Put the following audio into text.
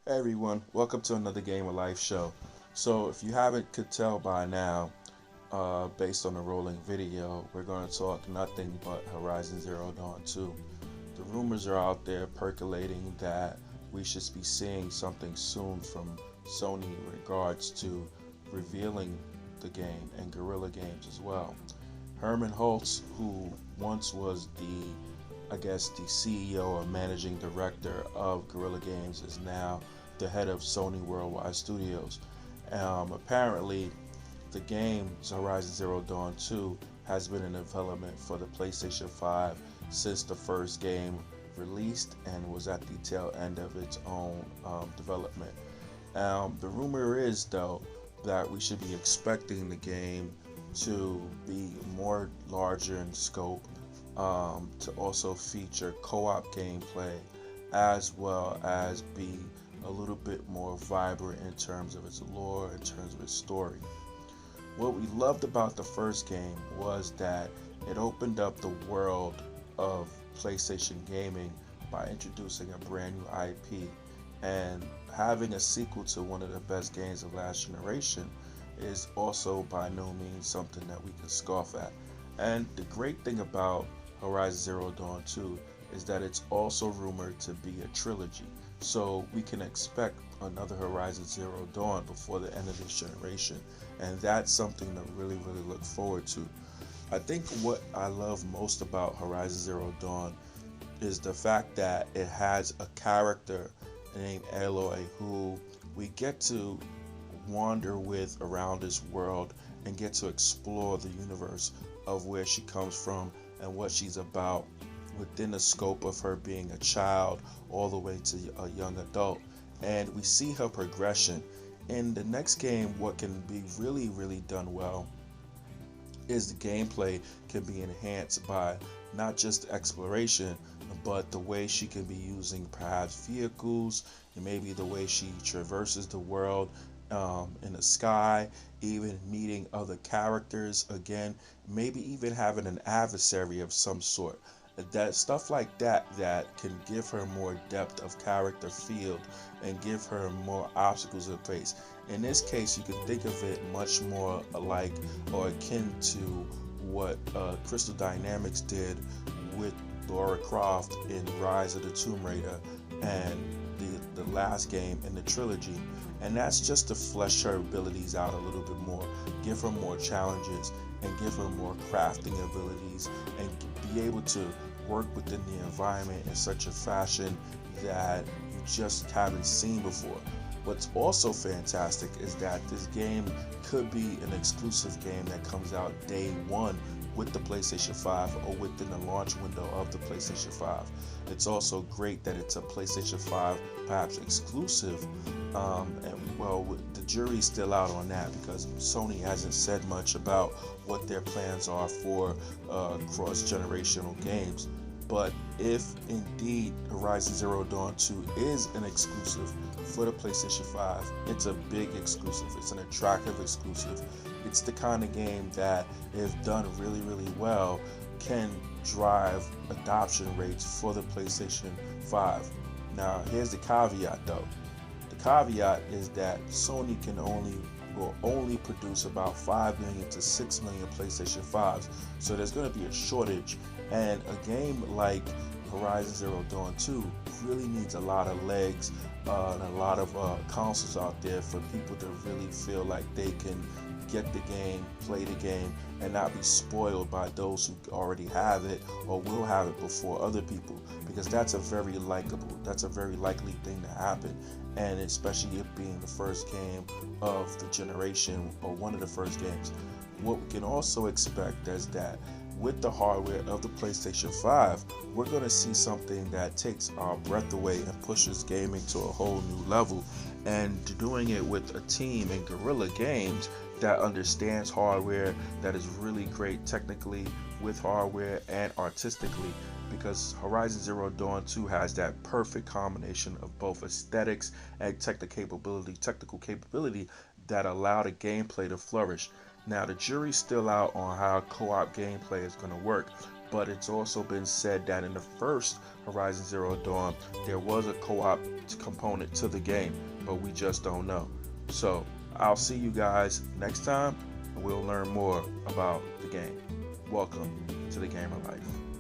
Hey everyone, welcome to another Game of Life show. So if you haven't could tell by now, based on the rolling video, we're going to talk nothing but Horizon Zero Dawn 2. The rumors are out there percolating that we should be seeing something soon from Sony in regards to revealing the game and Guerrilla Games as well. Herman Holtz, who once was the CEO or managing director of Guerrilla Games, is now the head of Sony Worldwide Studios. Apparently, the game Horizon Zero Dawn 2 has been in development for the PlayStation 5 since the first game released and was at the tail end of its own development. The rumor is, though, that we should be expecting the game to be more larger in scope, to also feature co-op gameplay, as well as be a little bit more vibrant in terms of its lore, in terms of its story. What we loved about the first game was that it opened up the world of PlayStation gaming by introducing a brand new IP, and having a sequel to one of the best games of last generation is also by no means something that we can scoff at. And the great thing about Horizon Zero Dawn 2 is that it's also rumored to be a trilogy. So we can expect another Horizon Zero Dawn before the end of this generation. And that's something to really look forward to. I think what I love most about Horizon Zero Dawn is the fact that it has a character named Aloy who we get to wander with around this world and get to explore the universe of where she comes from and what she's about within the scope of her being a child all the way to a young adult. And we see her progression. In the next game, what can be really done well is the gameplay can be enhanced by not just exploration, but the way she can be using perhaps vehicles, and maybe the way she traverses the world in the sky, even meeting other characters again, maybe even having an adversary of some sort. That stuff like that can give her more depth of character field and give her more obstacles to face. In this case, you can think of it much more like or akin to what Crystal Dynamics did with Lara Croft in Rise of the Tomb Raider and the last game in the trilogy. And that's just to flesh her abilities out a little bit more, give her more challenges, and give her more crafting abilities, and be able to work within the environment in such a fashion that you just haven't seen before. What's also fantastic is that this game could be an exclusive game that comes out day one with the PlayStation 5 or within the launch window of the PlayStation 5. It's also great that it's a PlayStation 5 perhaps exclusive, and well, the jury's still out on that because Sony hasn't said much about what their plans are for cross-generational games. But if indeed Horizon Zero Dawn 2 is an exclusive for the PlayStation 5, it's a big exclusive, it's an attractive exclusive. It's the kind of game that, if done really well, can drive adoption rates for the PlayStation 5. Now, here's the caveat though. The caveat is that Sony will only produce about 5 million to 6 million PlayStation 5s. So there's going to be a shortage, and a game like Horizon Zero Dawn 2 really needs a lot of legs and a lot of consoles out there for people to really feel like they can get the game, play the game, and not be spoiled by those who already have it or will have it before other people, because that's a very likely thing to happen. And especially it being the first game of the generation, or one of the first games. What we can also expect is that with the hardware of the PlayStation 5, we're going to see something that takes our breath away and pushes gaming to a whole new level, and doing it with a team in Guerrilla Games that understands hardware, that is really great technically with hardware and artistically, because Horizon Zero Dawn 2 has that perfect combination of both aesthetics and technical capability that allow the gameplay to flourish. Now, the jury's still out on how co-op gameplay is going to work, but it's also been said that in the first Horizon Zero Dawn there was a co-op component to the game, but we just don't know. So I'll see you guys next time, and we'll learn more about the game. Welcome to the Gamer Life.